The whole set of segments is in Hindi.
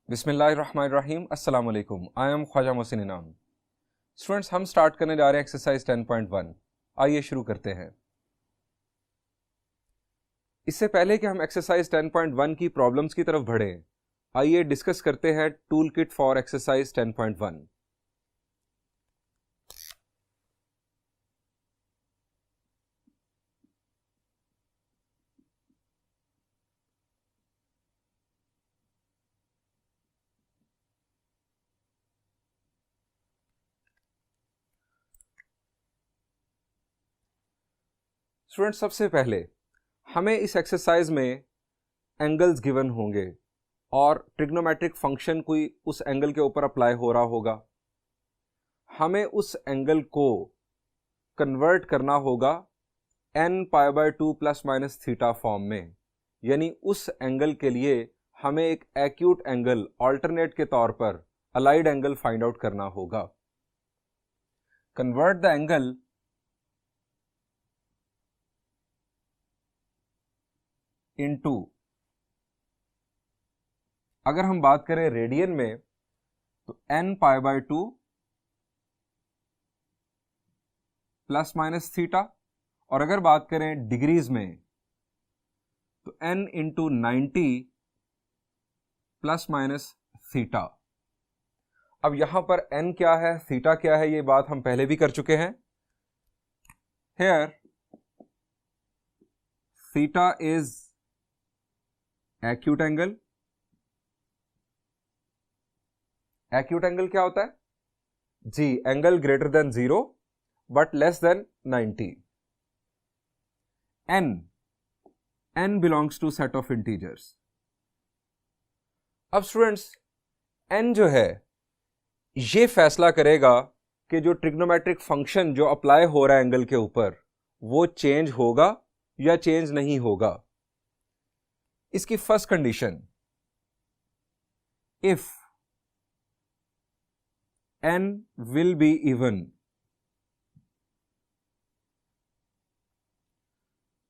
बिस्मिल्लाहिर्रहमानिर्रहीम अस्सलाम वालेकुम। आई एम ख्वाजा मोहसिन इनाम। स्टूडेंट्स, हम स्टार्ट करने जा रहे हैं एक्सरसाइज 10.1। आइए शुरू करते हैं। इससे पहले कि हम एक्सरसाइज 10.1 की प्रॉब्लम्स की तरफ बढ़ें, आइए डिस्कस करते हैं tool kit for exercise 10.1। Students, सबसे पहले हमें इस एक्सरसाइज में एंगल्स गिवन होंगे और ट्रिग्नोमेट्रिक फंक्शन कोई उस एंगल के ऊपर अप्लाई हो रहा होगा। हमें उस एंगल को कन्वर्ट करना होगा n π/2 ± थीटा फॉर्म में, यानी उस एंगल के लिए हमें एक एक्यूट एंगल ऑल्टरनेट के तौर पर अलाइड एंगल फाइंड आउट करना होगा। कन्वर्ट द एंगल इनटू, अगर हम बात करें रेडियन में तो n π/2 ± थीटा, और अगर बात करें डिग्रीज में तो n × 90 ± थीटा। अब यहां पर n क्या है, थीटा क्या है, ये बात हम पहले भी कर चुके हैं। Here theta is acute angle. Acute angle क्या होता है जी? Angle greater than 0 but less than 90। n belongs to set of integers. अब स्टूडेंट्स, n जो है ये फैसला करेगा कि जो ट्रिग्नोमेट्रिक फंक्शन जो अप्लाई हो रहा है एंगल के ऊपर वो चेंज होगा या चेंज नहीं होगा। इसकी first condition, if n will be even,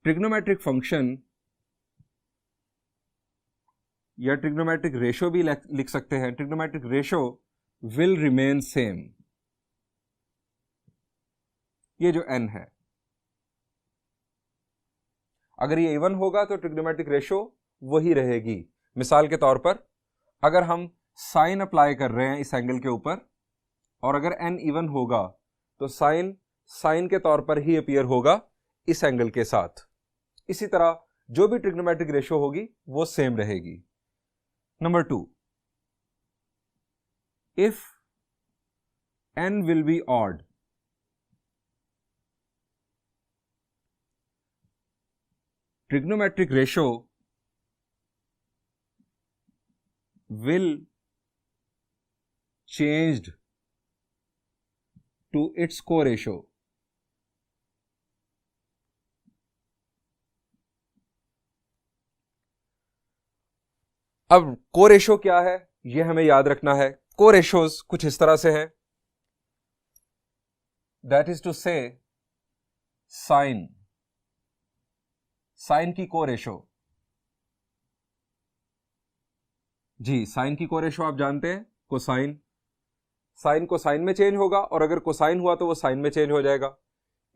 trigonometric function या ट्रिग्नोमेट्रिक रेशो भी लिख सकते हैं, trigonometric ratio will remain same. ये जो n है, अगर ये इवन होगा तो ट्रिग्नोमेट्रिक रेशो वही रहेगी। मिसाल के तौर पर अगर हम साइन अप्लाई कर रहे हैं इस एंगल के ऊपर और अगर n इवन होगा तो साइन के तौर पर ही अपीयर होगा इस एंगल के साथ। इसी तरह जो भी ट्रिग्नोमेट्रिक रेशो होगी वो सेम रहेगी। Number 2, if n will be odd, trigonometric ratio will changed to its co-ratio। अब को-रेशो क्या है ये हमें याद रखना है। को-रेशोज कुछ इस तरह से हैं, दैट इज टू से साइन की को-रेशो जी, साइन की कोरेशो आप जानते हैं, कोसाइन। साइन कोसाइन में चेंज होगा और अगर कोसाइन हुआ तो वो साइन में चेंज हो जाएगा।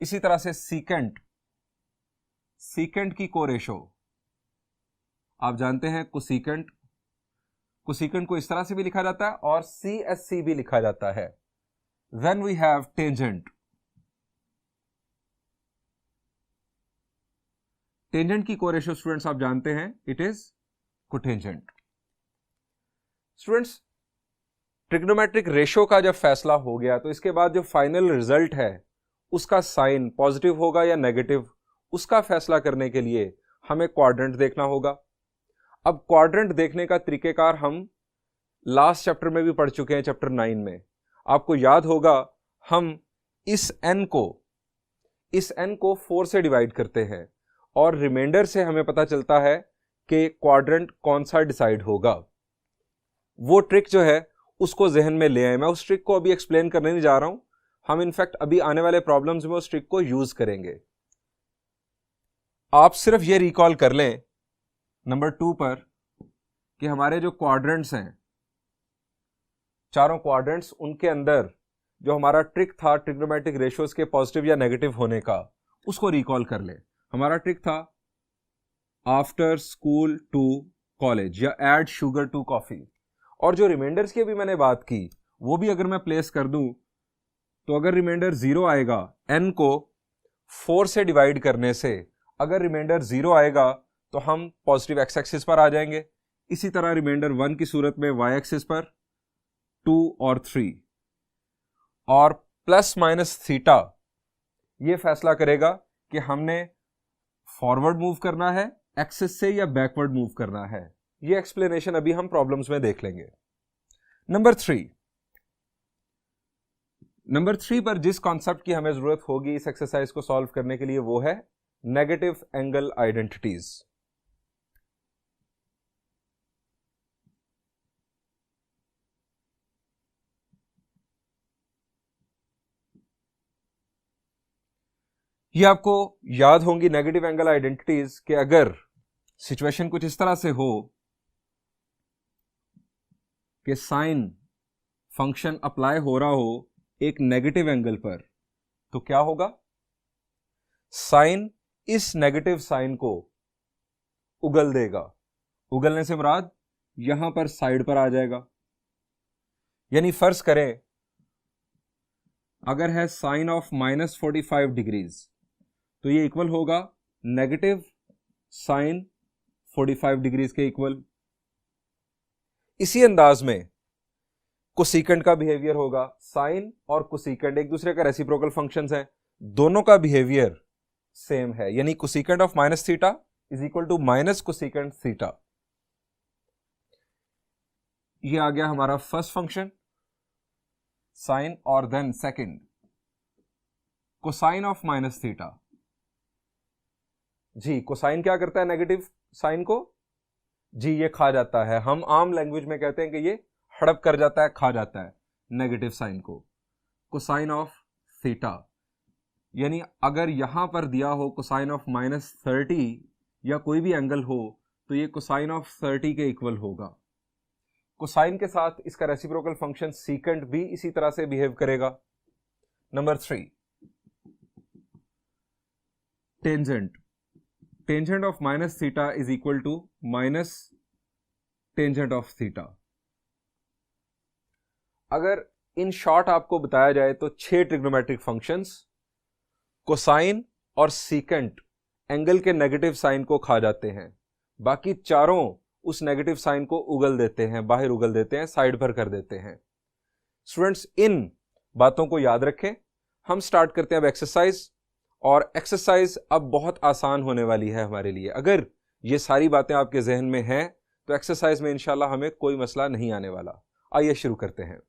इसी तरह से सीकेंट की कोरेशो आप जानते हैं, कोसीकेंट को इस तरह से भी लिखा जाता है और CSC भी लिखा जाता है। देन वी हैव टेंजेंट की कोरेशो स्टूडेंट्स आप जानते हैं, it is cotangent. Students, trigonometric ratio का जब फैसला हो गया तो इसके बाद जो फाइनल रिजल्ट है उसका साइन पॉजिटिव होगा या नेगेटिव, उसका फैसला करने के लिए हमें क्वाड्रेंट देखना होगा। अब क्वाड्रेंट देखने का तरीकेकार हम लास्ट चैप्टर में भी पढ़ चुके हैं, चैप्टर 9 में। आपको याद होगा हम इस n को 4 से डिवाइड करते हैं और रिमाइंडर से हमें पता चलता है कि क्वाड्रेंट कौन सा डिसाइड होगा। वो ट्रिक जो है उसको जहन में ले आए। मैं उस ट्रिक को अभी एक्सप्लेन करने नहीं जा रहा हूं, हम इनफैक्ट अभी आने वाले प्रॉब्लम्स में उस ट्रिक को यूज करेंगे। आप सिर्फ ये रिकॉल कर लें नंबर 2 पर कि हमारे जो क्वाड्रेंट्स हैं चारों क्वाड्रेंट्स, उनके अंदर जो हमारा ट्रिक था ट्रिग्नोमेट्रिक रेशियोज के पॉजिटिव या नेगेटिव होने का, उसको रिकॉल कर ले। हमारा ट्रिक था आफ्टर स्कूल टू कॉलेज या ऐड शुगर टू कॉफी। और जो रिमाइंडर्स की अभी मैंने बात की वो भी अगर मैं प्लेस कर दूं तो अगर रिमाइंडर 0 आएगा, n को 4 से डिवाइड करने से अगर रिमाइंडर 0 आएगा तो हम पॉजिटिव एक्स एक्सिस पर आ जाएंगे। इसी तरह रिमाइंडर 1 की सूरत में वाई एक्सिस पर 2 और 3, और प्लस माइनस थीटा ये फैसला करेगा कि हमने फॉरवर्ड मूव करना है एक्सिस से या बैकवर्ड मूव करना है। ये एक्सप्लेनेशन अभी हम प्रॉब्लम्स में देख लेंगे। नंबर 3 पर जिस कॉन्सेप्ट की हमें जरूरत होगी इस एक्सरसाइज को सॉल्व करने के लिए वो है नेगेटिव एंगल आइडेंटिटीज। ये आपको याद होंगी नेगेटिव एंगल आइडेंटिटीज कि अगर सिचुएशन कुछ इस तरह से हो कि साइन फंक्शन अप्लाई हो रहा हो एक नेगेटिव एंगल पर, तो क्या होगा, साइन इस नेगेटिव साइन को उगल देगा। उगलने से मुराद यहां पर साइड पर आ जाएगा। यानी फर्ज करें अगर है साइन ऑफ -45 डिग्रीज तो ये इक्वल होगा नेगेटिव साइन 45 डिग्रीज के इक्वल। इसी अंदाज में कोसेकेंट का बिहेवियर होगा। साइन और कोसेकेंट एक दूसरे का रेसिप्रोकल फंक्शंस हैं, दोनों का बिहेवियर सेम है, यानी cosecant of minus theta is equal to minus cosecant theta. ये आ गया हमारा फर्स्ट फंक्शन साइन, और then second cosine of minus theta. जी कोसाइन क्या करता है नेगेटिव साइन को, जी ये खा जाता है। हम आम लैंग्वेज में कहते हैं कि ये हड़प कर जाता है, खा जाता है नेगेटिव साइन को। कोसाइन ऑफ थीटा यानी अगर यहां पर दिया हो कोसाइन ऑफ -30 या कोई भी एंगल हो तो ये कोसाइन ऑफ 30 के इक्वल होगा। कोसाइन के साथ इसका रेसिप्रोकल फंक्शन सीकेंट भी इसी तरह से बिहेव करेगा। Number 3 tangent. Tangent of minus theta is equal to minus tangent of theta. अगर इन शॉर्ट आपको बताया जाए तो 6 ट्रिग्नोमेट्रिक फंक्शंस कोसाइन और सीकेंट एंगल के नेगेटिव साइन को खा जाते हैं, बाकी चारों उस नेगेटिव साइन को उगल देते हैं, बाहर उगल देते हैं, साइड पर कर देते हैं। स्टूडेंट्स इन बातों को याद रखें। हम स्टार्ट करते हैं अब एक्सरसाइज, और एक्सरसाइज अब बहुत आसान होने वाली है हमारे लिए। अगर ये सारी बातें आपके जहन में हैं तो एक्सरसाइज में इंशाल्लाह हमें कोई मसला नहीं आने वाला। आइए शुरू करते हैं।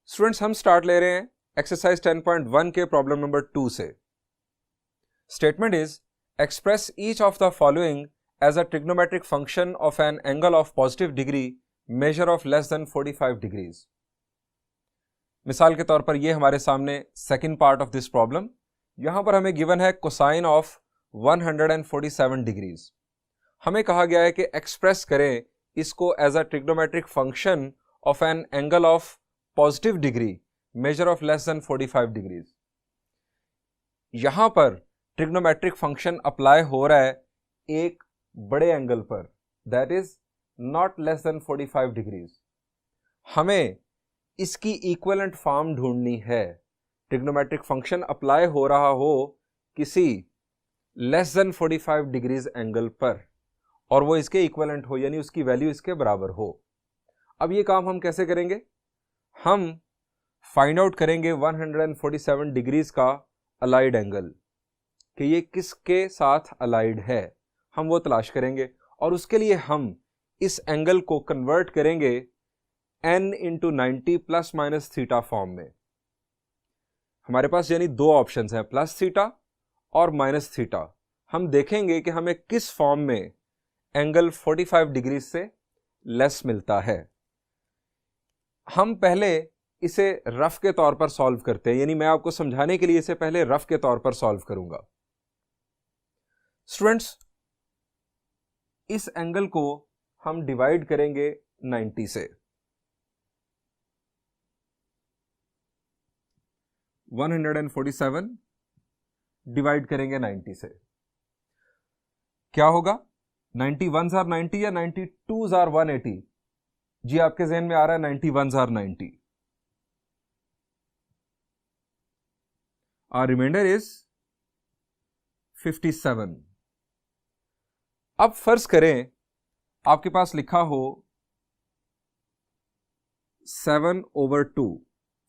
स्टूडेंट्स हम स्टार्ट ले रहे हैं एक्सरसाइज 10.1 के प्रॉब्लम नंबर 2 से। Statement is express each of the following as a trigonometric function of an angle of positive degree measure of less than 45 degrees. मिसाल के तौर पर यह हमारे सामने second part of this problem. यहां पर हमें गिवन है कोसाइन ऑफ 147 डिग्रीज। हमें कहा गया है कि एक्सप्रेस करें इसको as a trigonometric function of an angle of positive degree measure of less than 45 degrees. यहां पर ट्रिग्नोमेट्रिक फंक्शन अप्लाई हो रहा है एक बड़े एंगल पर, that is not less than 45 degrees. हमें इसकी इक्विवेलेंट फॉर्म ढूंढनी है। ट्रिग्नोमेट्रिक फंक्शन अप्लाई हो रहा हो किसी लेस देन 45 डिग्रीज एंगल पर और वो इसके इक्विवेलेंट हो, यानी उसकी वैल्यू इसके बराबर हो। अब ये काम हम कैसे करेंगे? हम फाइंड आउट करेंगे 147 डिग्रीज का अलाइड एंगल, कि ये किसके साथ अलाइड है, हम वो तलाश करेंगे। और उसके लिए हम इस एंगल को कन्वर्ट करेंगे n into 90 plus minus theta form में। हमारे पास यानी दो ऑप्शंस हैं, प्लस थीटा और माइनस थीटा। हम देखेंगे कि हमें किस फॉर्म में एंगल 45 डिग्री से लेस मिलता है। हम पहले इसे रफ के तौर पर सॉल्व करते हैं, यानी मैं आपको समझाने के लिए इसे पहले रफ के तौर पर सॉल्व करूंगा। स्टूडेंट्स इस एंगल को हम डिवाइड करेंगे 90 से। 147 डिवाइड करेंगे 90 से, क्या होगा? 91 आर 90 या 92 आर 180? जी आपके जहन में आ रहा है 91 आर 90। Are reminder is 57। अब फर्ज करें आपके पास लिखा हो 7/2,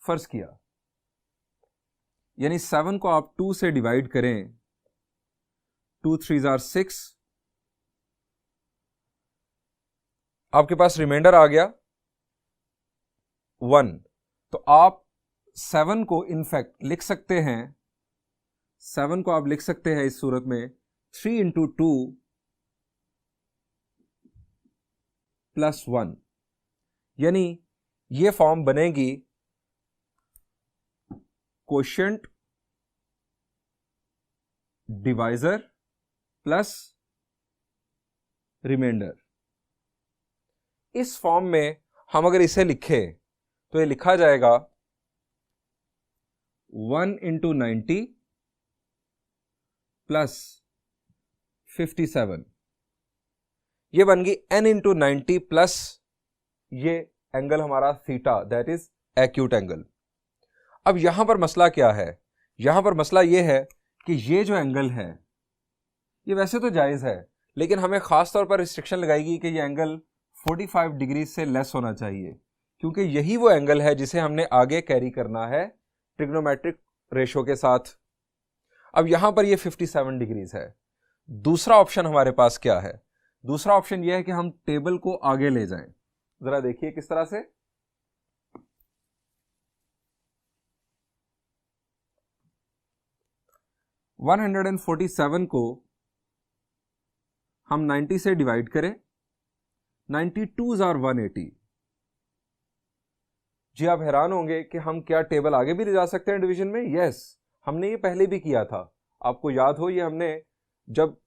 फर्ज किया, यानी 7 को आप 2 से डिवाइड करें, 2 3 आर 6, आपके पास रिमाइंडर आ गया 1। तो आप 7 को इनफैक्ट लिख सकते हैं, 7 को आप लिख सकते हैं इस सूरत में 3 × 2 + 1, यानी ये फॉर्म बनेगी कोशेंट डिवाइजर प्लस रिमाइंडर। इस फॉर्म में हम अगर इसे लिखें तो ये लिखा जाएगा 1 × 90 + 57, ये बन गई n × 90 प्लस ये एंगल हमारा theta, that is acute angle. अब यहां पर मसला क्या है? यहां पर मसला यह है कि ये जो एंगल है ये वैसे तो जायज है, लेकिन हमें खास तौर पर रिस्ट्रिक्शन लगाएगी कि ये एंगल 45 डिग्री से लेस होना चाहिए, क्योंकि यही वो एंगल है जिसे हमने आगे कैरी करना है ट्रिग्नोमेट्रिक रेशो के साथ। अब यहां पर ये 57 डिग्रीज है। दूसरा ऑप्शन हमारे पास क्या है? दूसरा ऑप्शन यह है कि हम टेबल को आगे ले जाएं। जरा देखिए किस तरह से। वन 147 को हम 90 से डिवाइड करें, 92 आर 180। जी आप हैरान होंगे कि हम क्या टेबल आगे भी ले जा सकते हैं डिवीजन में? यस, हमने ये पहले भी किया था। आपको याद हो, ये हमने जब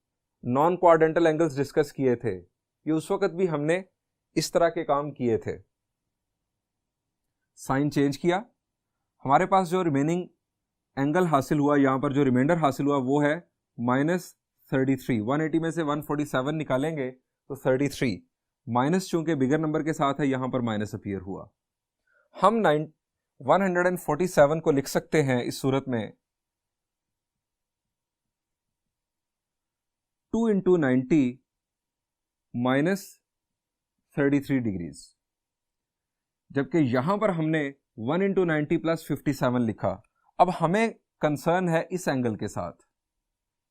नॉन क्वाड्रेंटल एंगल्स डिस्कस किए थे, ये उस वक्त भी हमने इस तरह के काम किए थे। साइन चेंज किया, हमारे पास जो रिमेनिंग एंगल हासिल हुआ, यहां पर जो रिमाइंडर हासिल हुआ वो है -33। 180 में से 147 निकालेंगे तो 33, माइनस चूंकि बिगर नंबर के साथ है यहां पर माइनस अपीयर हुआ। हम 147 को लिख सकते हैं इस सूरत में 2 × 90 -33 डिग्रीज, जबकि यहां पर हमने 1 × 90 + 57 लिखा। अब हमें कंसर्न है इस एंगल के साथ।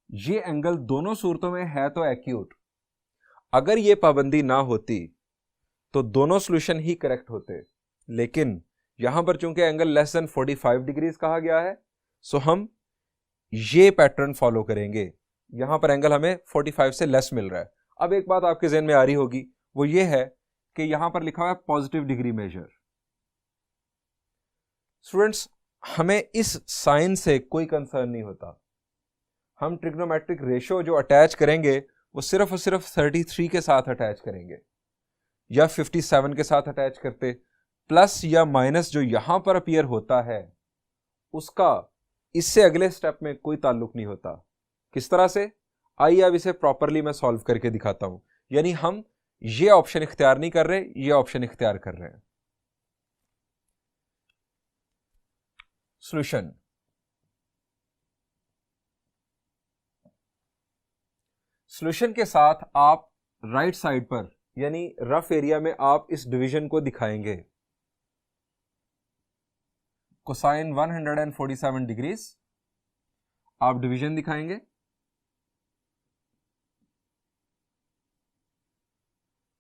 ये एंगल दोनों सूरतों में है तो एक्यूट। अगर ये पाबंदी ना होती तो दोनों सॉल्यूशन ही करेक्ट होते, लेकिन यहां पर चूंकि एंगल लेस देन 45 डिग्रीज कहा गया है, सो हम ये पैटर्न फॉलो करेंगे। यहां पर एंगल हमें 45 से लेस मिल रहा है। अब एक बात आपके ज़हन में आ रही होगी, वो ये है कि यहां पर लिखा हुआ है पॉजिटिव डिग्री मेजर। स्टूडेंट्स, हमें इस साइन से कोई कंसर्न नहीं होता। हम ट्रिग्नोमेट्रिक रेशो जो अटैच करेंगे वो सिर्फ और सिर्फ 33 के साथ अटैच करेंगे, या 57 के साथ अटैच करते। प्लस या माइनस जो यहां पर अपीयर होता है उसका इससे अगले स्टेप में कोई ताल्लुक नहीं होता। किस तरह से? आइए अब इसे प्रॉपरली मैं सॉल्व करके दिखाता हूं। यानी हम ये ऑप्शन इख्तियार नहीं कर रहे, ये ऑप्शन इख्तियार कर रहे हैं। सॉल्यूशन, सॉल्यूशन के साथ आप राइट साइड पर यानी रफ एरिया में आप इस डिवीजन को दिखाएंगे। कोसाइन 147 डिग्रीज आप डिवीजन दिखाएंगे।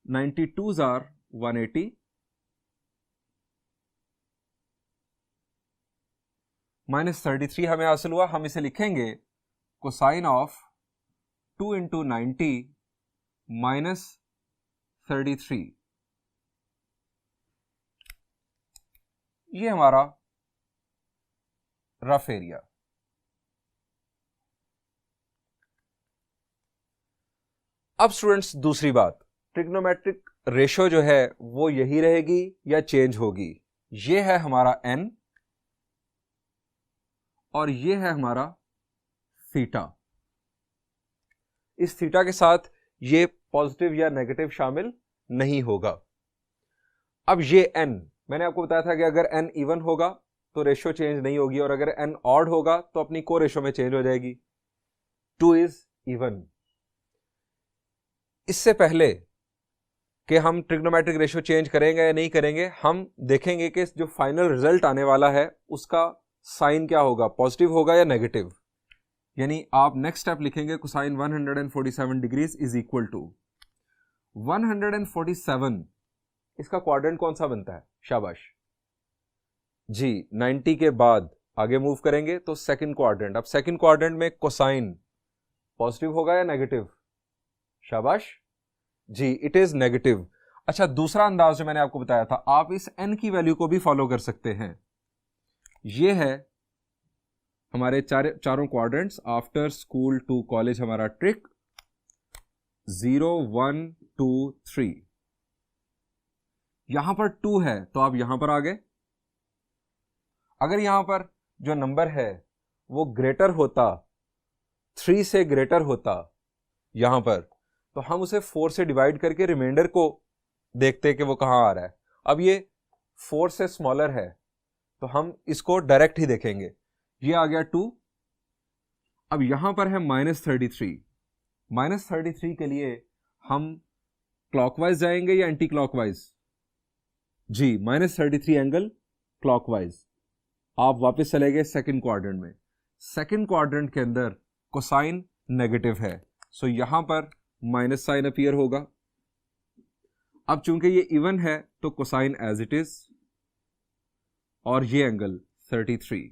-92 आर 180 -33 हमें हासिल हुआ। हम इसे लिखेंगे कोसाइन ऑफ 2 × 90 -33। ये हमारा रफ एरिया। अब स्टूडेंट्स दूसरी बात, ट्रिग्नोमेट्रिक रेशो जो है वो यही रहेगी या चेंज होगी। ये है हमारा n और ये है हमारा थीटा। इस थीटा के साथ ये पॉजिटिव या नेगेटिव शामिल नहीं होगा। अब ये n, मैंने आपको बताया था कि अगर n इवन होगा तो रेशो चेंज नहीं होगी, और अगर n ऑड होगा तो अपनी को रेशो में चेंज हो जाएगी। 2 इज इवन। इससे पहले कि हम ट्रिग्नोमेट्रिक रेशो चेंज करेंगे या नहीं करेंगे, हम देखेंगे कि जो फाइनल रिजल्ट आने वाला है उसका साइन क्या होगा, पॉजिटिव होगा या नेगेटिव। यानी आप नेक्स्ट स्टेप लिखेंगे cosine 147 degrees is equal to 147। इसका क्वाड्रेंट कौन सा बनता है? शाबाश जी, 90 के बाद आगे मूव करेंगे तो सेकंड क्वाड्रेंट। अब सेकंड क्वाड्रेंट में कोसाइन पॉजिटिव होगा या नेगेटिव? शाबाश जी, इट इज नेगेटिव। अच्छा, दूसरा अंदाज जो मैंने आपको बताया था, आप इस n की वैल्यू को भी फॉलो कर सकते हैं। ये है हमारे चारों quadrants after school to college, हमारा ट्रिक 0 1 2 3। यहां पर 2 है तो आप यहां पर आ गए। अगर यहां पर जो नंबर है वो ग्रेटर होता, 3 से ग्रेटर होता यहां पर, तो हम उसे 4 से डिवाइड करके रिमाइंडर को देखते कि वो कहां आ रहा है। अब ये 4 से स्मॉलर है तो हम इसको डायरेक्ट ही देखेंगे। ये आ गया 2। अब यहां पर है -33। -33 के लिए हम क्लॉकवाइज जाएंगे या एंटी क्लॉकवाइज? जी, -33 एंगल क्लॉकवाइज। आप वापस चले गए सेकंड क्वाड्रेंट में। सेकंड क्वाड्रेंट के अंदर कोसाइन नेगेटिव है, सो यहां पर माइनस साइन अपीयर होगा। अब चूंकि ये इवन है तो कोसाइन एज इट इज, और ये एंगल 33।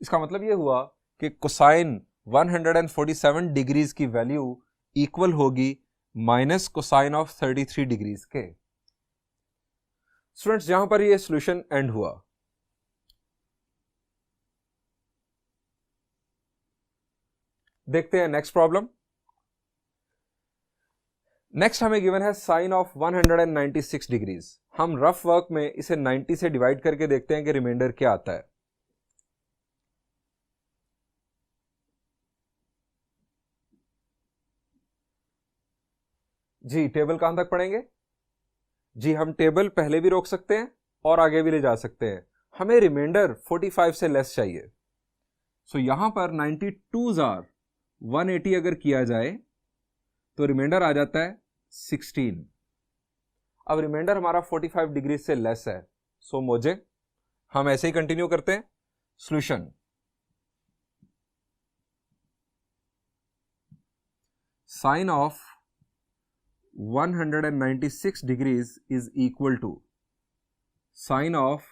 इसका मतलब ये हुआ कि कोसाइन 147 डिग्रीज की वैल्यू इक्वल होगी माइनस कोसाइन ऑफ 33 डिग्रीज के। स्टूडेंट्स, यहां पर ये सॉल्यूशन एंड हुआ। देखते हैं नेक्स्ट प्रॉब्लम। नेक्स्ट हमें गिवन है साइन ऑफ 196 डिग्रीज। हम रफ वर्क में इसे 90 से डिवाइड करके देखते हैं कि रिमाइंडर क्या आता है। जी, टेबल कहां तक पढ़ेंगे? जी, हम टेबल पहले भी रोक सकते हैं और आगे भी ले जा सकते हैं। हमें रिमाइंडर 45 से लेस चाहिए। सो यहां पर 92 आर 180 अगर किया जाए तो रिमाइंडर आ जाता है 16। अब रिमाइंडर हमारा 45 डिग्री से लेस है, सो मोजे हम ऐसे ही कंटिन्यू करते हैं। Solution, sine of 196 degrees is equal to sine of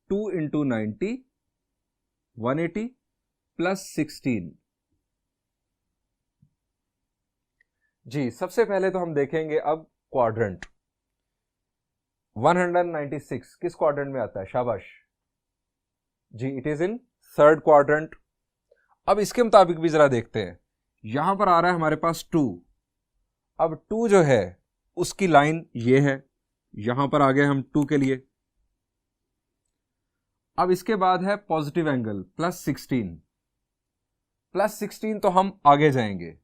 2 into 90 180 plus 16। जी, सबसे पहले तो हम देखेंगे अब क्वाड्रेंट। 196 किस क्वाड्रेंट में आता है? शाबाश जी, it is in third quadrant. अब इसके मुताबिक भी जरा देखते हैं। यहां पर आ रहा है हमारे पास 2। अब 2 जो है उसकी लाइन ये है, यहां पर आ गए हम 2 के लिए। अब इसके बाद है पॉजिटिव एंगल +16। +16 तो हम आगे जाएंगे,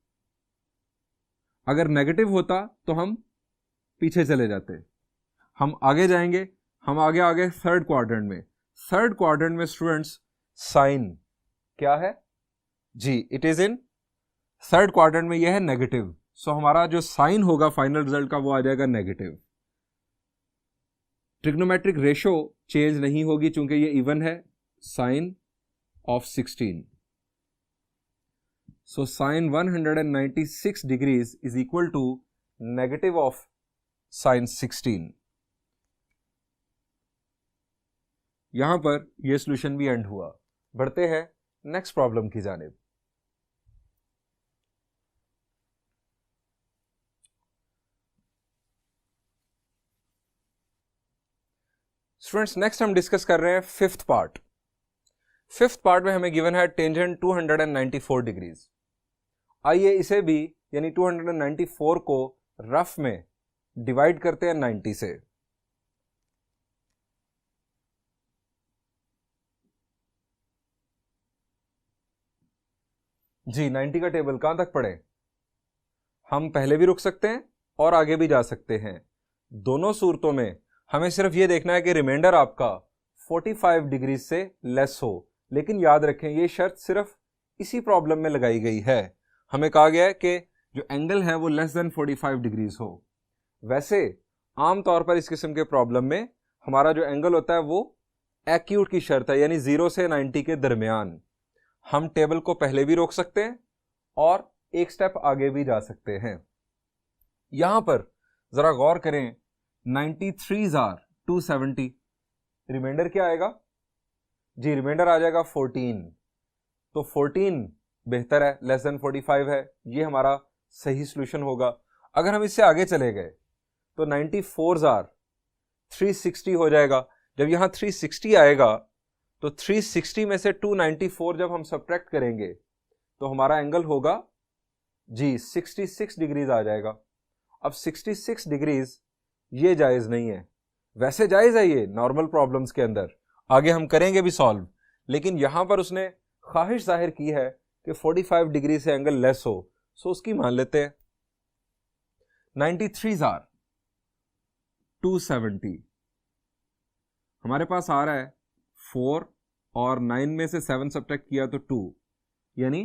अगर नेगेटिव होता तो हम पीछे चले जाते। हम आगे जाएंगे, हम आगे आगे थर्ड क्वाड्रेंट में। थर्ड क्वाड्रेंट में स्टूडेंट्स साइन क्या है? जी, it is in third quadrant में, यह है नेगेटिव। सो हमारा जो साइन होगा फाइनल रिजल्ट का वो आ जाएगा नेगेटिव। ट्रिग्नोमेट्रिक रेशो चेंज नहीं होगी चूंकि ये इवन है, sign of 16। So sin 196 degrees is equal to negative of sin 16। यहां पर यह सॉल्यूशन भी एंड हुआ। बढ़ते हैं नेक्स्ट प्रॉब्लम की जानिब। स्टूडेंट्स, नेक्स्ट हम डिस्कस कर रहे हैं फिफ्थ पार्ट। फिफ्थ पार्ट में हमें गिवन है टेंजेंट 294 डिग्रीज। आइए इसे भी यानी 294 को रफ में डिवाइड करते हैं 90 से। जी 90 का टेबल कहां तक पढ़े? हम पहले भी रुक सकते हैं और आगे भी जा सकते हैं। दोनों सूरतों में हमें सिर्फ ये देखना है कि रिमाइंडर आपका 45 डिग्री से लेस हो। लेकिन याद रखें ये शर्त सिर्फ इसी प्रॉब्लम में लगाई गई है। हमें कहा गया है कि जो एंगल है वो लेस देन 45 डिग्रीज हो। वैसे आमतौर पर इस किस्म के प्रॉब्लम में हमारा जो एंगल होता है वो एक्यूट की शर्त है, यानी 0 से 90 के दरमियान। हम टेबल को पहले भी रोक सकते हैं और एक स्टेप आगे भी जा सकते हैं। यहां पर जरा गौर करें, 93 आर 270, रिमाइंडर क्या आएगा? जी रिमाइंडर आ जाएगा 14। तो 14 बेहतर है, लेस देन 45 है, ये हमारा सही सॉल्यूशन होगा। अगर हम इससे आगे चले गए तो 94 आर 360 हो जाएगा। जब यहां 360 आएगा तो 360 में से 294 जब हम सब्ट्रैक्ट करेंगे तो हमारा एंगल होगा जी 66 डिग्रीज आ जाएगा। अब 66 डिग्रीज ये जायज नहीं है। वैसे जायज है ये नॉर्मल प्रॉब्लम्स के अंदर, आगे हम करेंगे भी सॉल्व, लेकिन यहां पर उसने ख्वाहिश जाहिर की है कि 45 डिग्री से एंगल लेस हो, सो उसकी मान लेते हैं। 93 आर 270, हमारे पास आ रहा है 4 और 9 में से 7 सब्ट्रैक्ट किया तो 2, यानी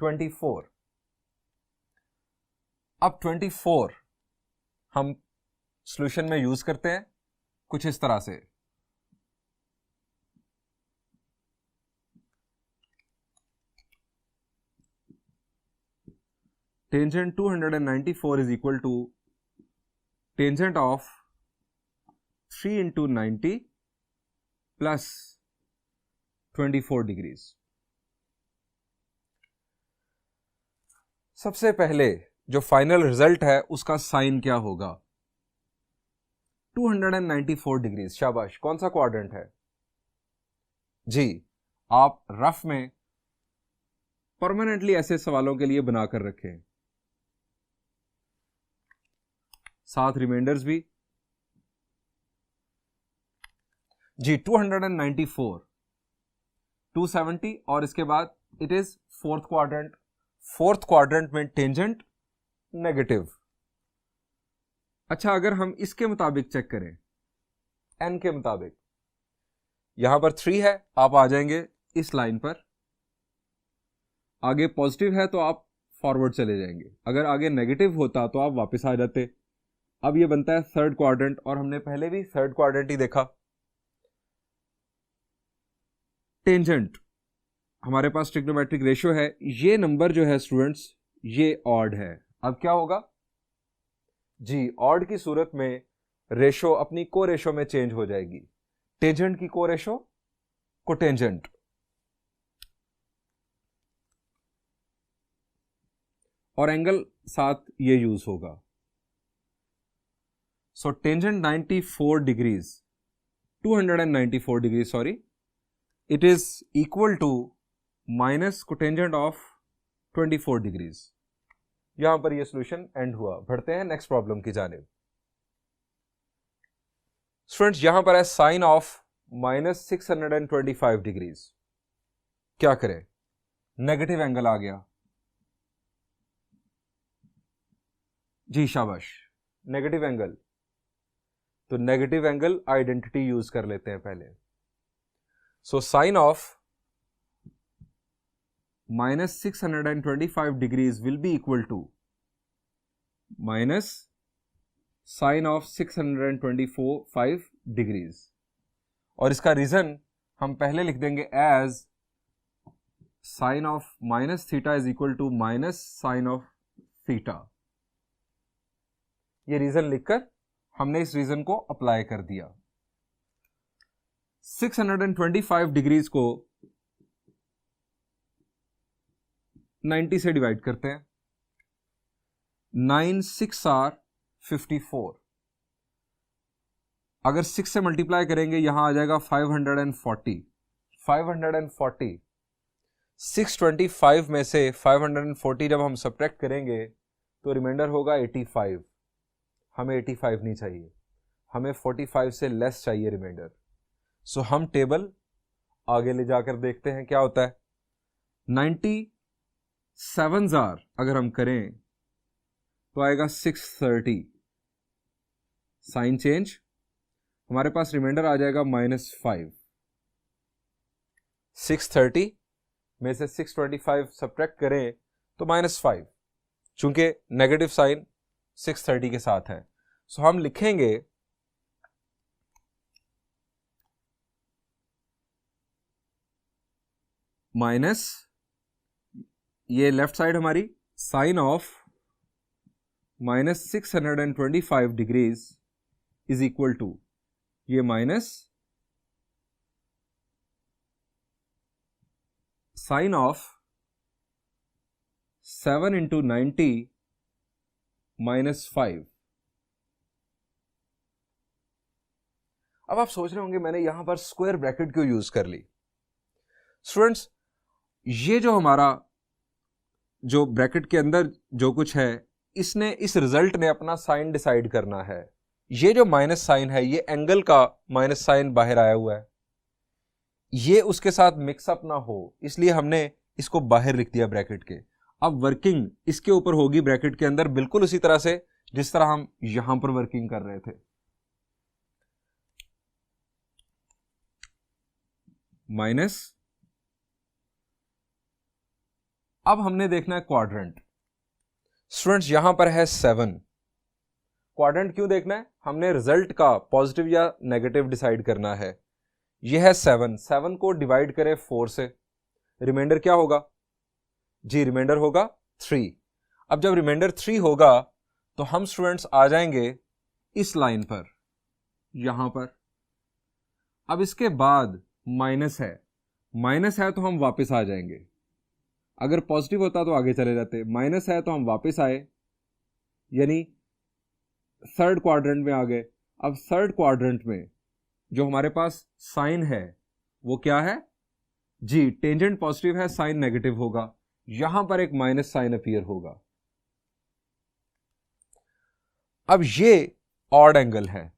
24। अब 24 हम सॉल्यूशन में यूज करते हैं कुछ इस तरह से। Tangent 294 is equal to tangent of 3 into 90 plus 24 degrees. सबसे पहले जो फाइनल रिजल्ट है उसका साइन क्या होगा? 294 डिग्रीज, शाबाश। कौन सा क्वाड्रेंट है? जी आप रफ में परमानेंटली ऐसे सवालों के लिए बनाकर रखें, साथ रिमाइंडर्स भी। जी 294 270 और इसके बाद it is fourth quadrant. Fourth quadrant में टेंजेंट नेगेटिव। अच्छा अगर हम इसके मुताबिक चेक करें, एन के मुताबिक, यहां पर 3 है, आप आ जाएंगे इस लाइन पर। आगे पॉजिटिव है तो आप फॉरवर्ड चले जाएंगे, अगर आगे नेगेटिव होता तो आप वापस आ जाते। अब ये बनता है थर्ड क्वाड्रेंट, और हमने पहले भी थर्ड क्वाड्रेंट ही देखा। टेंजेंट हमारे पास ट्रिग्नोमेट्रिक रेशियो है, ये नंबर जो है स्टूडेंट्स ये ऑड है। अब क्या होगा? जी ऑड की सूरत में रेशो अपनी को रेशो में चेंज हो जाएगी। टेंजेंट की को रेशो कोटेंजेंट। और एंगल साथ ये यूज होगा। So tangent 94 degrees 294 degree sorry, it is equal to minus cotangent of 24 degrees. यहां पर ये सॉल्यूशन एंड हुआ। बढ़ते हैं नेक्स्ट प्रॉब्लम की जानिब। स्टूडेंट्स यहां पर है साइन ऑफ माइनस 625 डिग्रीज। क्या करें? नेगेटिव एंगल आ गया। जी शाबाश, नेगेटिव एंगल। तो नेगेटिव एंगल आइडेंटिटी यूज कर लेते हैं पहले। सो sine of minus 625 degrees will be equal to minus sine of 625 degrees, और इसका रीजन हम पहले लिख देंगे as sine of minus theta is equal to minus sine of theta. ये रीजन लिखकर हमने इस रीजन को अप्लाई कर दिया। 625 डिग्रीज को 90 से डिवाइड करते हैं। 9 6 आर 54। अगर 6 से मल्टीप्लाई करेंगे यहां आ जाएगा 540। 540 625 में से 540 जब हम सब्ट्रैक्ट करेंगे तो रिमाइंडर होगा 85। हमें 85 नहीं चाहिए, हमें 45 से लेस चाहिए रिमाइंडर। सो हम टेबल आगे ले जाकर देखते हैं क्या होता है। 97 अगर हम करें तो आएगा 630। साइन चेंज, हमारे पास रिमाइंडर आ जाएगा -5। 630 में से 625 सब्ट्रैक्ट करें तो -5, चूंकि नेगेटिव साइन 630 के साथ है। सो हम लिखेंगे माइनस, ये लेफ्ट साइड हमारी sine of -625 degrees is equal to, ये माइनस साइन ऑफ 7 × 90 -5। अब आप सोच रहे होंगे मैंने यहां पर स्क्वायर ब्रैकेट क्यों यूज कर ली। स्टूडेंट्स, ये जो हमारा जो ब्रैकेट के अंदर जो कुछ है, इसने, इस रिजल्ट ने अपना साइन डिसाइड करना है। ये जो माइनस साइन है, ये एंगल का माइनस साइन बाहर आया हुआ है, ये उसके साथ मिक्सअप ना हो इसलिए हमने इसको बाहर लिख दिया ब्रैकेट के। अब वर्किंग इसके ऊपर होगी ब्रैकेट के अंदर, बिल्कुल उसी तरह से जिस तरह हम यहां पर वर्किंग कर रहे थे। माइनस, अब हमने देखना है क्वाड्रेंट। स्टूडेंट्स, यहां पर है 7। क्वाड्रेंट क्यों देखना है? हमने रिजल्ट का पॉजिटिव या नेगेटिव डिसाइड करना है। यह है 7। 7 को डिवाइड करें 4 से, रिमाइंडर क्या होगा जी? रिमाइंडर होगा 3। अब जब रिमाइंडर 3 होगा तो हम स्टूडेंट्स आ जाएंगे इस लाइन पर, यहां पर। अब इसके बाद माइनस है, माइनस है तो हम वापस आ जाएंगे। अगर पॉजिटिव होता तो आगे चले जाते, माइनस है तो हम वापस आए, यानी थर्ड क्वाड्रेंट में आ गए। अब थर्ड क्वाड्रेंट में जो हमारे पास साइन है वो क्या है जी? टेंजेंट पॉजिटिव है, साइन नेगेटिव होगा। यहां पर एक माइनस साइन अपीयर होगा। अब ये ऑड एंगल है,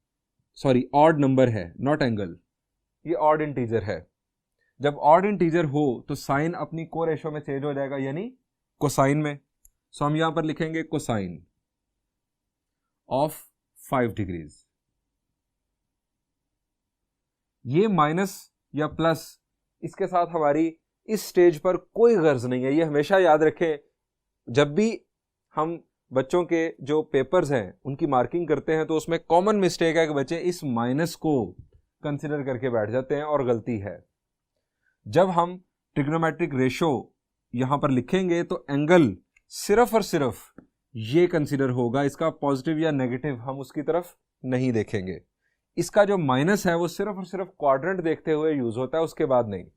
सॉरी ऑड नंबर है, नॉट एंगल, ये ऑड इंटीजर है। जब ऑड इंटीजर हो तो साइन अपनी को रेशो में चेंज हो जाएगा, यानी कोसाइन में। सो हम यहां पर लिखेंगे कोसाइन ऑफ 5 डिग्रीज। ये माइनस या प्लस, इसके साथ हमारी इस स्टेज पर कोई गर्ज नहीं है। ये हमेशा याद रखें, जब भी हम बच्चों के जो पेपर्स हैं उनकी मार्किंग करते हैं तो उसमें कॉमन मिस्टेक है कि बच्चे इस माइनस को कंसिडर करके बैठ जाते हैं, और गलती है। जब हम ट्रिग्नोमेट्रिक रेशो यहां पर लिखेंगे तो एंगल सिर्फ और सिर्फ ये कंसिडर होगा, इसका पॉजिटिव या नेगेटिव हम उसकी तरफ नहीं देखेंगे। इसका जो माइनस है वो सिर्फ और सिर्फ क्वाड्रेंट देखते हुए यूज होता है, उसके बाद नहीं।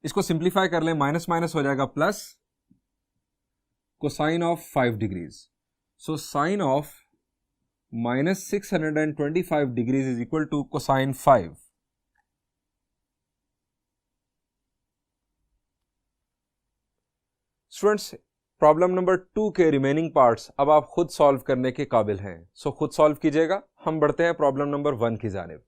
इसको सिंप्लीफाई कर लें, माइनस माइनस हो जाएगा plus cosine of 5 degrees. So sine of -625 degrees is equal to cosine 5। Students, problem number 2 के रिमेनिंग पार्ट्स अब आप खुद सॉल्व करने के काबिल हैं। सो खुद सॉल्व कीजिएगा। हम बढ़ते हैं प्रॉब्लम नंबर 1 की जानिब।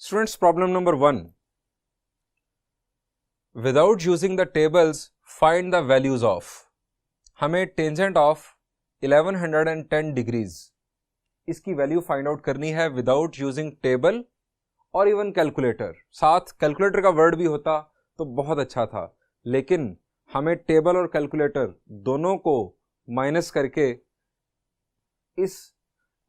Students, problem number 1, without using the tables find the values of. हमें टेंजेंट ऑफ 1110 डिग्रीज, इसकी वैल्यू फाइंड आउट करनी है विदाउट यूजिंग टेबल और इवन कैलकुलेटर। साथ कैलकुलेटर का वर्ड भी होता तो बहुत अच्छा था, लेकिन हमें टेबल और कैलकुलेटर दोनों को माइनस करके इस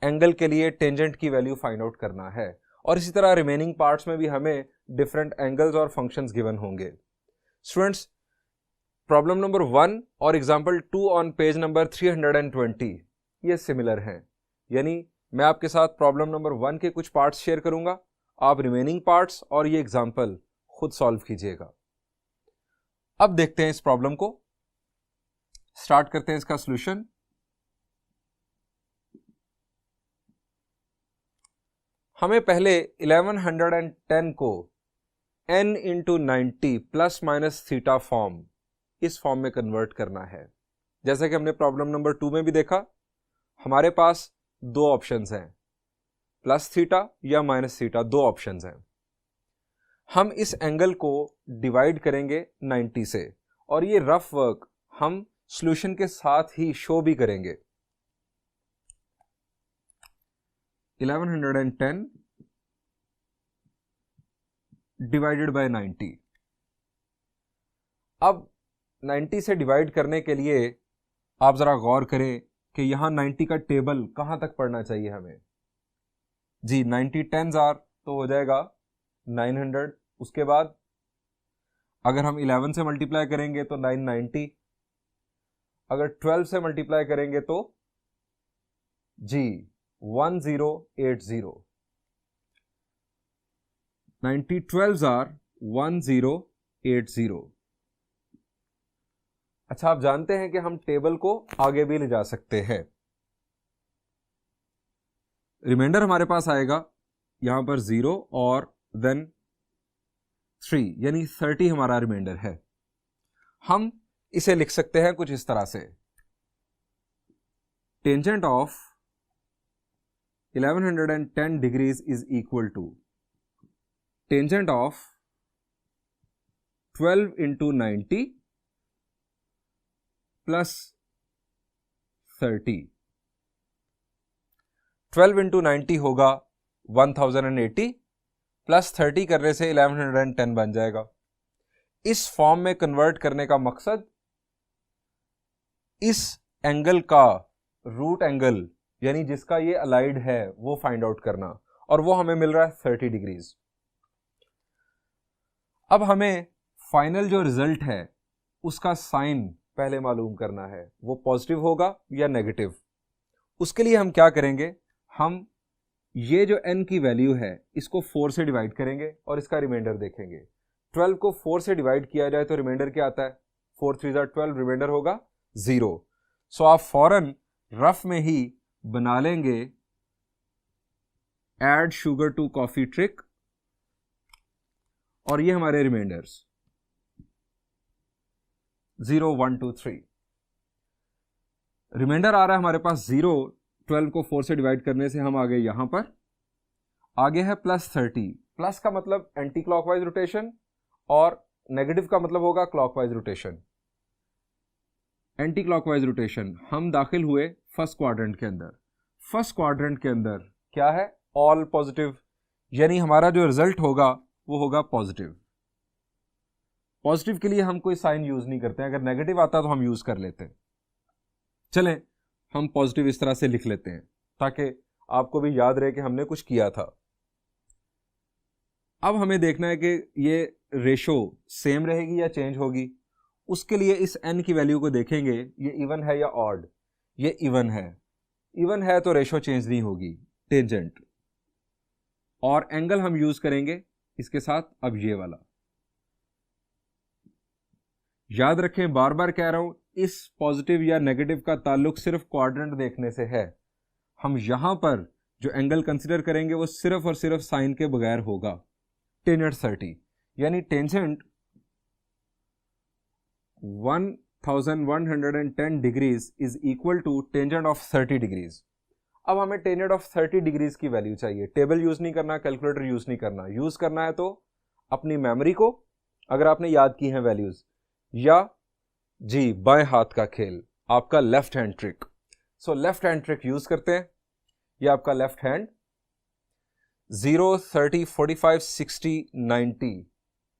एंगल के लिए टेंजेंट की वैल्यू फाइंड आउट करना है। और इसी तरह रिमेनिंग पार्ट्स में भी हमें डिफरेंट एंगल्स और फंक्शंस गिवन होंगे। स्टूडेंट्स, प्रॉब्लम नंबर 1 और एग्जांपल 2 ऑन पेज नंबर 320 ये सिमिलर हैं, यानी मैं आपके साथ प्रॉब्लम नंबर 1 के कुछ पार्ट्स शेयर करूंगा, आप रिमेनिंग पार्ट्स और ये एग्जांपल खुद सॉल्व कीजिएगा। अब देखते हैं इस प्रॉब्लम को, स्टार्ट करते हैं इसका सॉल्यूशन। हमें पहले 1110 को n into 90 plus minus theta form, इस फॉर्म में कन्वर्ट करना है। जैसा कि हमने प्रॉब्लम नंबर 2 में भी देखा, हमारे पास दो ऑप्शंस हैं, प्लस थीटा या माइनस थीटा, दो ऑप्शंस हैं। हम इस एंगल को डिवाइड करेंगे 90 से, और ये रफ वर्क हम सॉल्यूशन के साथ ही शो भी करेंगे। 1110 डिवाइडेड बाय 90। अब 90 से डिवाइड करने के लिए आप जरा गौर करें कि यहां 90 का टेबल कहां तक पढ़ना चाहिए हमें। जी 90 टेंस आर तो हो जाएगा 900। उसके बाद अगर हम 11 से मल्टीप्लाई करेंगे तो 990, अगर 12 से मल्टीप्लाई करेंगे तो जी 1080। 90 12s आर 1080। अच्छा, आप जानते हैं कि हम टेबल को आगे भी ले जा सकते हैं। रिमाइंडर हमारे पास आएगा यहां पर 0 और देन 3, यानी 30 हमारा रिमाइंडर है। हम इसे लिख सकते हैं कुछ इस तरह से, tangent of 1110 degrees is equal to tangent of 12 into 90 plus 30। 12 into 90 होगा 1080, प्लस 30 करने से 1110 बन जाएगा। इस फॉर्म में कन्वर्ट करने का मकसद इस एंगल का रूट एंगल, यानी जिसका ये अलाइड है, वो फाइंड आउट करना, और वो हमें मिल रहा है 30 डिग्रीज। अब हमें फाइनल जो रिजल्ट है उसका साइन पहले मालूम करना है, वो पॉजिटिव होगा या नेगेटिव। उसके लिए हम क्या करेंगे, हम ये जो n की वैल्यू है इसको 4 से डिवाइड करेंगे और इसका रिमाइंडर देखेंगे। 12 को 4 से डिवाइड किया जाए तो रिमाइंडर क्या आता है, 4 3 12, रिमाइंडर होगा 0। सो आप फौरन रफ में ही बना लेंगे add sugar to coffee trick, और ये हमारे रिमाइंडर्स 0 1 2 3। रिमाइंडर आ रहा है हमारे पास 0, 12 को 4 से डिवाइड करने से हम आ गए यहां पर, आगे है प्लस 30। प्लस का मतलब एंटी क्लॉकवाइज रोटेशन और नेगेटिव का मतलब होगा clockwise rotation. Anti clockwise rotation, हम दाखिल हुए फर्स्ट क्वाड्रेंट के अंदर। फर्स्ट क्वाड्रेंट के अंदर क्या है, ऑल पॉजिटिव, यानी हमारा जो रिजल्ट होगा वो होगा पॉजिटिव। पॉजिटिव के लिए हम कोई साइन यूज नहीं करते हैं, अगर नेगेटिव आता तो हम यूज कर लेते हैं। चलें हम पॉजिटिव इस तरह से लिख लेते हैं ताकि आपको भी याद रहे कि हमने कुछ किया था। अब हमें देखना है कि ये रेशो सेम रहेगी या चेंज होगी। उसके लिए इस n की वैल्यू को देखेंगे, ये इवन है या ऑड। ये इवन है, इवन है तो रेशो चेंज नहीं होगी, टेंजेंट। और एंगल हम यूज करेंगे इसके साथ अब ये वाला। याद रखें, बार बार कह रहा हूं, इस पॉजिटिव या नेगेटिव का ताल्लुक सिर्फ क्वाड्रेंट देखने से है। हम यहां पर जो एंगल कंसीडर करेंगे वो सिर्फ और सिर्फ साइन के बगैर होगा, टेंजेंट 30, यानी tangent 1110 degrees is equal to tangent of 30 degrees. अब हमें टेंजेंट ऑफ 30 डिग्रीज की वैल्यू चाहिए। टेबल यूज नहीं करना, कैलकुलेटर यूज नहीं करना। यूज करना है तो अपनी मेमोरी को, अगर आपने याद की हैं वैल्यूज, या जी बाएं हाथ का खेल, आपका left hand trick. So left hand trick use करते हैं। ये आपका लेफ्ट हैंड 0 30 45 60 90,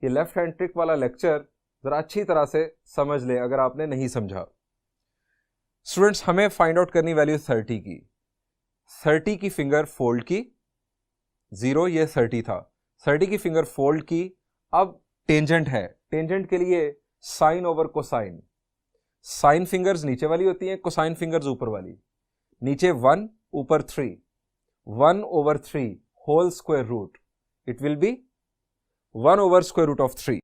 ये लेफ्ट हैंड ट्रिक वाला लेक्चर जरा अच्छी तरह से समझ लें अगर आपने नहीं समझा। स्टूडेंट्स, हमें फाइंड आउट करनी वैल्यू 30 की। 30 की फिंगर फोल्ड की, 0 ये 30 था, 30 की फिंगर फोल्ड की। अब टेंजेंट है, टेंजेंट के लिए sine over cosine. Sine fingers नीचे वाली होती हैं, कोसाइन फिंगर्स ऊपर वाली। नीचे 1, ऊपर 3, 1 over 3 whole square root, it will be 1 over square root of 3।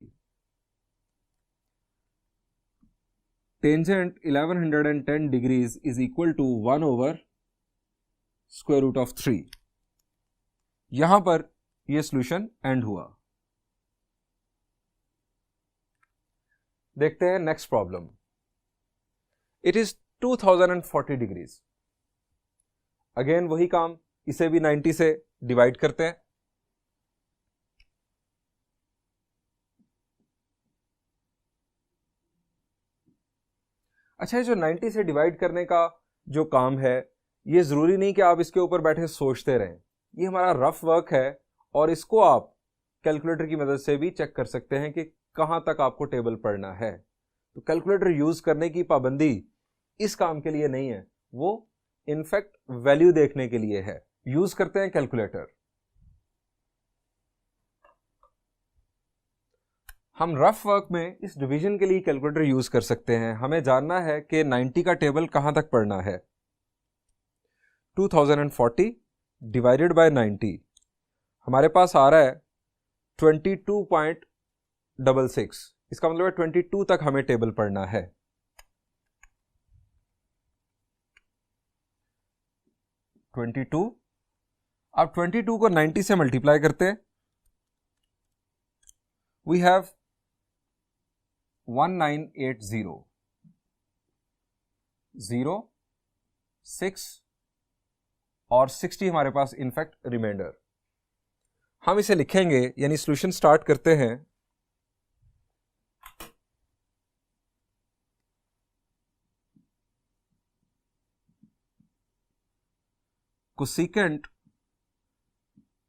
Tangent 1110 degrees is equal to 1 over square root of 3। यहां पर ये सॉल्यूशन एंड हुआ। देखते हैं next problem. It is 2040 degrees. Again वही काम, इसे भी 90 से डिवाइड करते हैं। अच्छा, ये जो 90 से डिवाइड करने का जो काम है, ये जरूरी नहीं कि आप इसके ऊपर बैठे सोचते रहें। ये हमारा रफ वर्क है और इसको आप कैलकुलेटर की मदद से भी चेक कर सकते हैं कि कहां तक आपको टेबल पढ़ना है। तो कैलकुलेटर यूज करने की पाबंदी इस काम के लिए नहीं है, वो इनफैक्ट वैल्यू देखने के लिए है। यूज करते हैं कैलकुलेटर। हम रफ वर्क में इस डिवीजन के लिए कैलकुलेटर यूज कर सकते हैं। हमें जानना है कि 90 का टेबल कहां तक पढ़ना है। 2040 डिवाइडेड बाय 90 हमारे पास आ रहा है 22.66। इसका मतलब है 22 तक हमें टेबल पढ़ना है। 22। अब 22 को 90 से मल्टीप्लाई करते हैं। वी हैव 1980 0 6 और 60 हमारे पास इनफैक्ट रिमाइंडर। हम इसे लिखेंगे, यानी सॉल्यूशन स्टार्ट करते हैं। Cosecant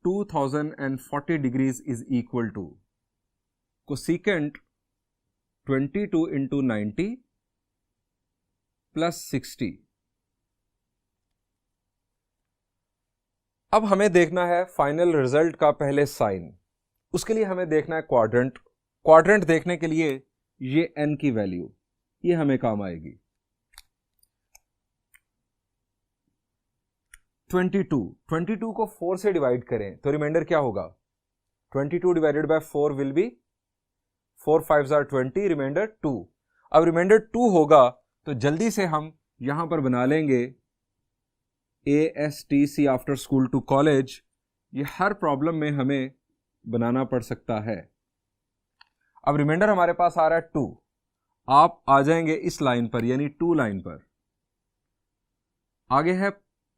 2040 degrees is equal to cosecant 22 into 90 plus 60। अब हमें देखना है फाइनल रिजल्ट का पहले साइन। उसके लिए हमें देखना है क्वाड्रेंट। क्वाड्रेंट देखने के लिए ये n की वैल्यू, ये हमें काम आएगी। 22 को 4 से डिवाइड करें तो रिमाइंडर क्या होगा? 22 divided by 4 will be 4 5 are 20, reminder 2। अब रिमाइंडर 2 होगा तो जल्दी से हम यहां पर बना लेंगे ASTC after school to college. ये हर प्रॉब्लम में हमें बनाना पड़ सकता है। अब रिमाइंडर हमारे पास आ रहा है 2। आप आ जाएंगे इस लाइन पर, यानी 2 लाइन पर। आगे है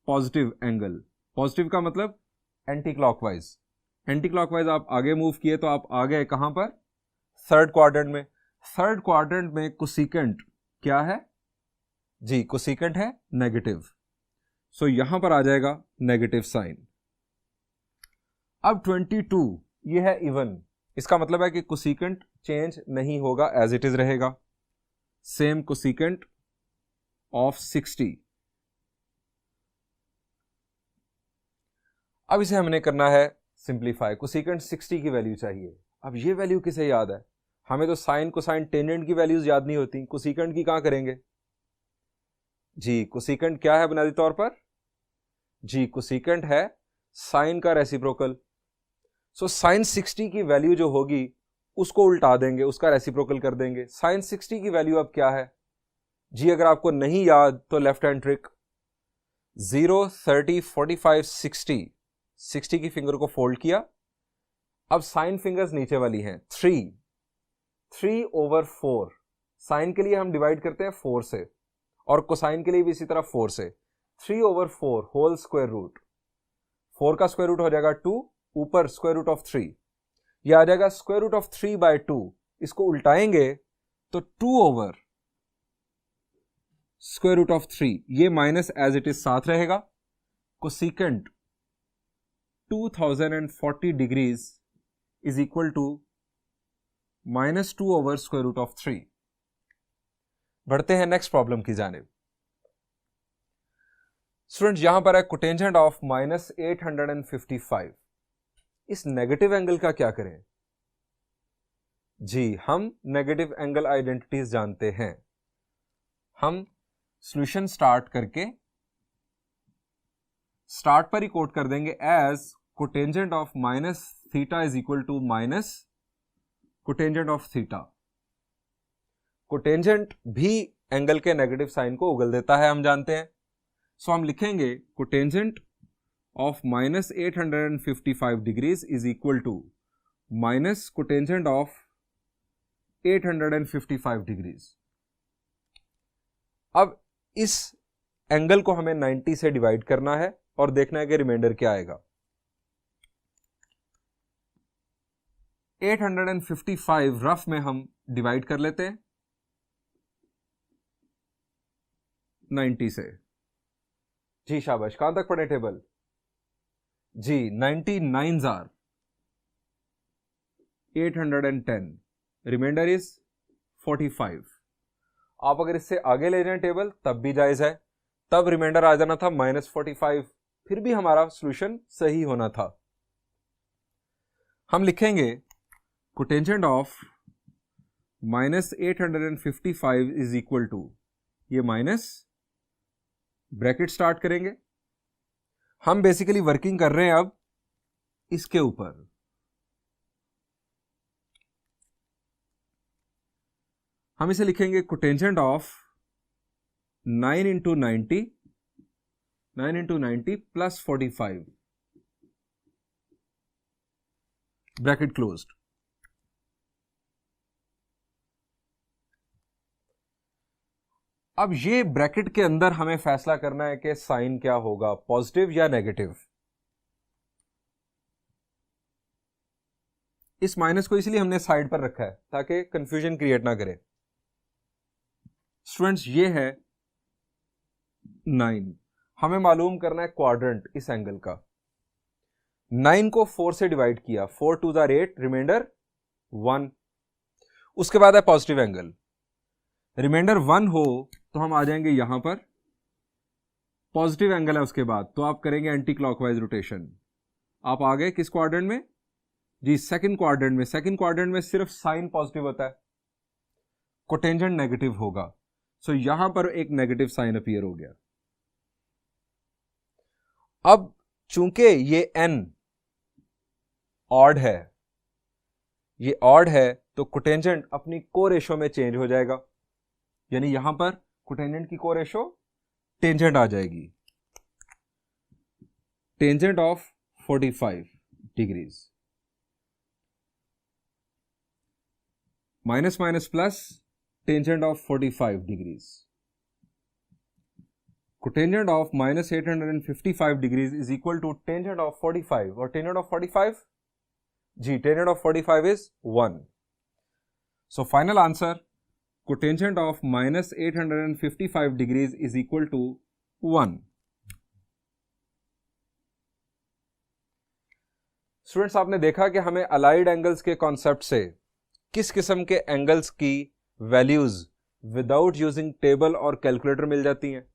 पॉजिटिव एंगल। पॉजिटिव का मतलब एंटी क्लॉकवाइज। एंटी क्लॉकवाइज आप आगे मूव किए तो आप आ गए कहां पर? थर्ड क्वाड्रेंट में। थर्ड क्वाड्रेंट में कोसेकेंट क्या है जी? कोसेकेंट है नेगेटिव। सो यहां पर आ जाएगा नेगेटिव साइन। अब 22 ये है इवन, इसका मतलब है कि कोसेकेंट चेंज नहीं होगा, एज इट इज रहेगा। Same cosecant of 60। अब इसे हमने करना है सिंप्लीफाई। कोसेकेंट 60 की वैल्यू चाहिए। अब ये वैल्यू किसे याद है? हमें तो साइन कोसाइन टेंजेंट की वैल्यूज याद नहीं होती, कोसेकेंट की कहां करेंगे जी? कोसेकेंट क्या है बुनियादी तौर पर जी? कोसेकेंट है साइन का रेसिप्रोकल। सो साइन 60 की वैल्यू जो होगी उसको उल्टा देंगे, उसका रेसिप्रोकल कर देंगे। साइन 60 की वैल्यू अब क्या है जी? अगर आपको नहीं याद तो लेफ्ट हैंड ट्रिक 0 30 45 60। 60 की फिंगर को फोल्ड किया। अब साइन फिंगर्स नीचे वाली हैं। 3/4। साइन के लिए हम डिवाइड करते हैं 4 से, और कोसाइन के लिए भी इसी तरह 4 से। 3/4 होल स्क्वायर रूट। 4 का स्क्वायर रूट हो जाएगा 2, ऊपर स्क्वायर रूट ऑफ 3, यह आ जाएगा स्क्वायर रूट ऑफ 3/2। इसको उल्टाएंगे तो 2 ओवर स्क्वायर रूट ऑफ 3, ये माइनस एज इट इज साथ रहेगा। Cosecant 2040 degrees is equal to -2 over square root of 3। बढ़ते हैं नेक्स्ट प्रॉब्लम की जानिब। स्टूडेंट्स यहां पर है कोटेंजेंट ऑफ -855। इस नेगेटिव एंगल का क्या करें जी? हम नेगेटिव एंगल आइडेंटिटीज जानते हैं। हम सॉल्यूशन स्टार्ट करके स्टार्ट पर ही कोट कर देंगे as cotangent of -theta is equal to minus cotangent of theta. Cotangent भी एंगल के नेगेटिव साइन को उगल देता है, हम जानते हैं। सो हम लिखेंगे cotangent of minus 855 degrees is equal to minus cotangent of 855 degrees. अब इस एंगल को हमें 90 से डिवाइड करना है और देखना है कि रिमाइंडर क्या आएगा. 855 रफ में हम डिवाइड कर लेते हैं 90 से. जी शाबाश, कहां तक पढ़े टेबल? जी 99s आर 810, रिमाइंडर इज 45. आप अगर इससे आगे ले जाएं टेबल तब भी जायज है, तब रिमाइंडर आ जाना था -45, फिर भी हमारा सॉल्यूशन सही होना था. हम लिखेंगे cotangent of -855 is equal to, ये माइनस ब्रैकेट स्टार्ट करेंगे. हम बेसिकली वर्किंग कर रहे हैं अब इसके ऊपर. हम इसे लिखेंगे cotangent of 9 into 90 plus 45, bracket closed. अब ये ब्रैकेट के अंदर हमें फैसला करना है कि साइन क्या होगा, पॉजिटिव या नेगेटिव. इस माइनस को इसलिए हमने साइड पर रखा है ताकि कंफ्यूजन क्रिएट ना करे. स्टूडेंट्स ये है 9, हमें मालूम करना है क्वाड्रेंट इस एंगल का. 9 को 4 से डिवाइड किया, 4 2 जार 8, रिमाइंडर 1. उसके बाद है पॉजिटिव एंगल. रिमाइंडर 1 हो तो हम आ जाएंगे यहां पर, पॉजिटिव एंगल है उसके बाद, तो आप करेंगे एंटी क्लॉकवाइज रोटेशन. आप आ गए किस क्वाड्रेंट में? जी सेकंड क्वाड्रेंट में. सेकंड क्वाड्रेंट में सिर्फ साइन पॉजिटिव होता है, कोटेंजेंट नेगेटिव होगा. सो यहां पर एक नेगेटिव साइन अपीयर हो गया. अब चूंकि ये n ऑड है, ये ऑड है, तो कोटेंजेंट अपनी को रेशो में चेंज हो जाएगा, यानी यहां पर कोटेंजेंट की को रेशो टेंजेंट आ जाएगी. Tangent of 45 degrees, minus minus plus, tangent of 45 degrees. Cotangent of minus 855 degrees is equal to tangent of 45, और टेंजेंट ऑफ 45, जी tangent of 45 is 1. So final answer, cotangent of minus 855 degrees is equal to 1. Students आपने देखा कि हमें अलाइड एंगल्स के कॉन्सेप्ट से किस किस्म के एंगल्स की वैल्यूज विदाउट यूजिंग टेबल और कैलकुलेटर मिल जाती हैं.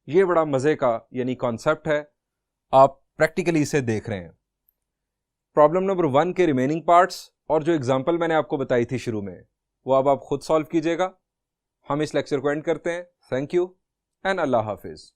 ये बड़ा मजे का यानी कॉन्सेप्ट है, आप प्रैक्टिकली इसे देख रहे हैं. प्रॉब्लम नंबर 1 के रिमेनिंग पार्ट्स और जो एग्जांपल मैंने आपको बताई थी शुरू में, वो अब आप खुद सॉल्व कीजिएगा. हम इस लेक्चर को एंड करते हैं. Thank you and Allah Hafiz.